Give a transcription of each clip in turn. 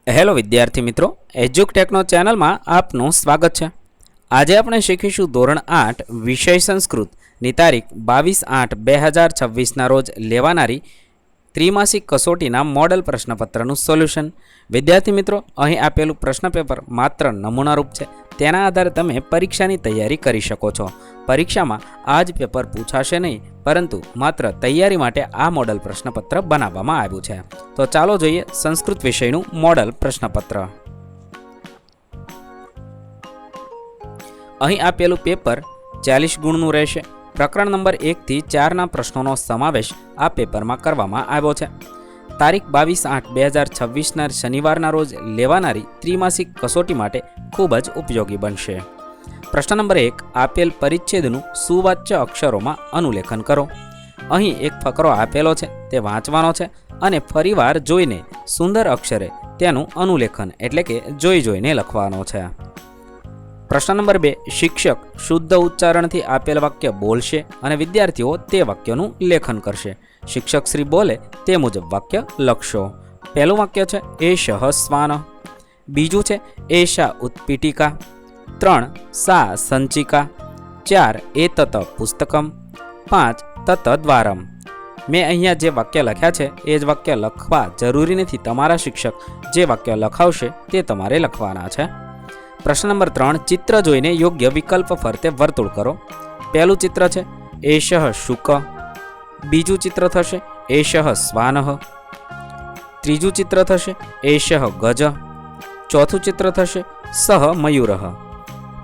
Hello વિદ્યાર્થી મિત્રો, એજ્યુકટેકનો ચેનલમાં આપનું સ્વાગત છે। આજે આપણે શીખીશું ધોરણ 8 વિષય સંસ્કૃતની તારીખ 22/8/2026ના રોજ લેવાનારી ત્રિમાસિક કસોટીના મોડલ પ્રશ્નપત્રનું સોલ્યુશન। વિદ્યાર્થી મિત્રો, અહીં આપેલું પ્રશ્ન પેપર માત્ર નમૂનારૂપ છે, તેના આધારે તમે પરીક્ષાની તૈયારી કરી શકો છો। પરીક્ષામાં આ જ પેપર પૂછાશે નહીં, પરંતુ માત્ર તૈયારી માટે આ મોડલ પ્રશ્નપત્ર બનાવવામાં આવ્યું છે। તો ચાલો જોઈએ સંસ્કૃત વિષયનું મોડલ પ્રશ્નપત્ર। અહીં આપેલું પેપર 40 ગુણનું રહેશે। પ્રકરણ નંબર 1 થી 4ના પ્રશ્નોનો સમાવેશ આ પેપરમાં કરવામાં આવ્યો છે। તારીખ 22/8/2026ના શનિવારના રોજ લેવાનારી ત્રિમાસિક કસોટી માટે ખૂબ જ ઉપયોગી બનશે। પ્રશ્ન નંબર 1, આપેલ પરિચ્છેદનું સુવાચ્ય અક્ષરોમાં અનુલેખન કરો। અહીં એક ફકરો આપેલો છે, તે વાંચવાનો છે અને ફરીવાર જોઈને સુંદર અક્ષરે તેનું અનુલેખન એટલે કે જોઈને લખવાનો છે। પ્રશ્ન નંબર 2, શિક્ષક શુદ્ધ ઉચ્ચારણથી આપેલ વાક્ય બોલશે અને વિદ્યાર્થીઓ તે વાક્યનું લેખન કરશે। શિક્ષક શ્રી બોલે તે મુજબ વાક્ય લખશો। પહેલું વાક્ય છે એષઃ શ્વાન, બીજું છે એષા ઉત્પીઠિકા, 3 સા સંચિકા, 4 એતત પુસ્તકમ, 5 તત દ્વારમ। મેં અહીંયા જે વાક્ય લખ્યા છે એ જ વાક્ય લખવા જરૂરી નથી, તમારા શિક્ષક જે વાક્ય લખાવશે તે તમારે લખવાના છે। પ્રશ્ન નંબર 3, ચિત્ર જોઈને યોગ્ય વિકલ્પ ફરતે વર્તુળ કરો। પહેલું ચિત્ર છે એષઃ શુક, બીજું ચિત્ર થશે એષઃ શ્વાનઃ, ત્રીજું ચિત્ર થશે એષઃ ગજ, ચોથું ચિત્ર થશે સહ મયુરઃ,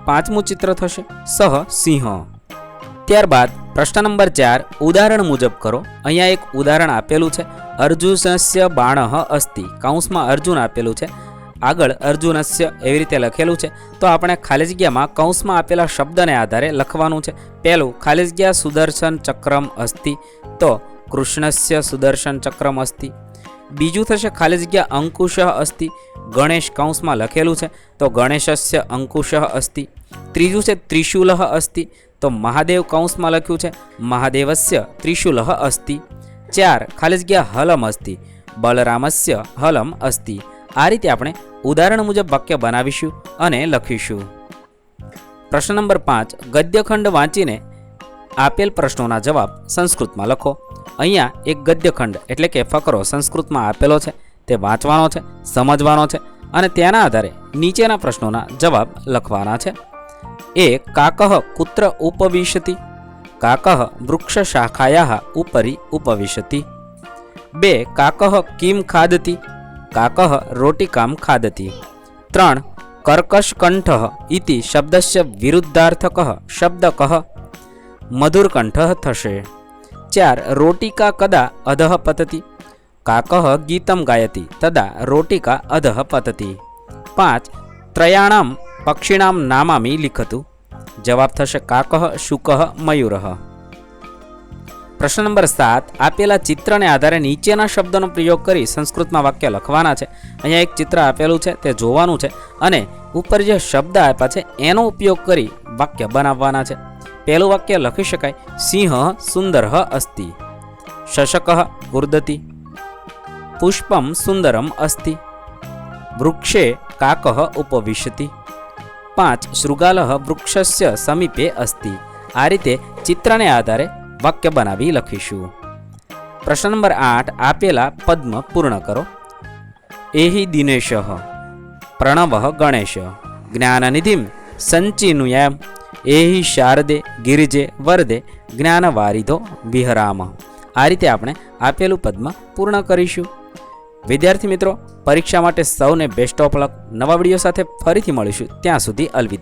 પાંચમું ચિત્ર થશે સહ સિંહ। ત્યારબાદ પ્રશ્ન નંબર 4, ઉદાહરણ મુજબ કરો। અહીંયા એક ઉદાહરણ આપેલું છે, અર્જુનસ્ય બાણઃ અસ્તિ, કૌંસમાં અર્જુન આપેલું છે, આગળ અર્જુનસ્ય એવી રીતે લખેલું છે, તો આપણે ખાલી જગ્યામાં કૌંસમાં આપેલા શબ્દને આધારે લખવાનું છે। પહેલું ખાલી જગ્યા સુદર્શન ચક્રમ અસ્તિ, તો કૃષ્ણસ્ય સુદર્શન ચક્રમ અસ્તિ। બીજું થશે ખાલી જગ્યા અંકુશઃ અસ્તિ, ગણેશ કૌંસમાં લખેલું છે, તો ગણેશસ્ય અંકુશઃ અસ્તિ। ત્રીજું છે ત્રિશુલઃ અસ્તિ, તો મહાદેવ કૌંસમાં લખ્યું છે, મહાદેવસ્ય ત્રિશુલઃ અસ્તિ। 4 ખાલી જગ્યા હલમ અસ્તિ, બલરામસ્ય હલમ અસ્તિ। આ રીતે આપણે ઉદાહરણ મુજબ વાક્ય બનાવીશું અને લખીશું। પ્રશ્ન નંબર 5, ગદ્યખંડ વાંચીને આપેલ પ્રશ્નોના જવાબ સંસ્કૃતમાં લખો। અહીંયા એક ગદ્યખંડ એટલે કે ફકરો સંસ્કૃતમાં આપેલો છે, તે વાંચવાનો છે, સમજવાનો છે અને તેના આધારે નીચેના પ્રશ્નોના જવાબ લખવાના છે। 1, કાકઃ કુત્ર ઉપવિશતિ, કાકઃ વૃક્ષ શાખાયાઃ ઉપરી ઉપવિશતિ। 2, કાકઃ કિમ ખાદતિ, કાકઃ રોટિકામ ખાદતિ। 3, કર્કશકંઠઃ ઇતિ શબ્દસ્ય વિરુદ્ધાર્થકઃ શબ્દકઃ મધુરકંઠઃ થશે। 4, રોટિકા કદા અધઃ પતતિ, કાકઃ ગીતમ ગાયતિ તદા રોટિકા અધઃ પતતિ। 5, ત્રયાણામ પક્ષિણામ નામામી લિખતુ, જવાબ થશે કાકઃ શુકઃ મયુરઃ। પ્રશ્ન નંબર 7, આપેલા ચિત્રને આધારે નીચેના શબ્દનો પ્રયોગ કરી સંસ્કૃતમાં વાક્ય લખવાના છે। અહીંયા એક ચિત્ર આપેલું છે, તે જોવાનું છે અને ઉપર જે શબ્દ આપ્યા છે એનો ઉપયોગ કરી વાક્ય બનાવવાના છે। પહેલું વાક્ય લખી શકાય, સિંહ સુંદરઃ અસ્તિ, શશકઃ ગુર્દતિ, પુષ્પમ સુંદરમ અસ્તિ, વૃક્ષે કાકઃ ઉપવિશતિ, 5 શૃગાલઃ વૃક્ષસ્ય સમીપે અસ્તિ। આ રીતે ચિત્રને આધારે વાક્ય બનાવી લખીશું। પ્રશ્ન નંબર 8, આપેલા પદ્મ પૂર્ણ કરો। એહિ દિનેશઃ પ્રણવઃ ગણેશ, જ્ઞાનનિધિમ સંચિનુયામ, એહિ શારદે ગિરિજે વરદે જ્ઞાનવારિધો વિહરામ। આ રીતે આપણે આપેલું પદ્મ પૂર્ણ કરીશું। વિદ્યાર્થી મિત્રો, પરીક્ષા માટે સૌને બેસ્ટ ઓફ લક। નવા વિડીયો સાથે ફરીથી મળીશું, ત્યાં સુધી અલવિદા।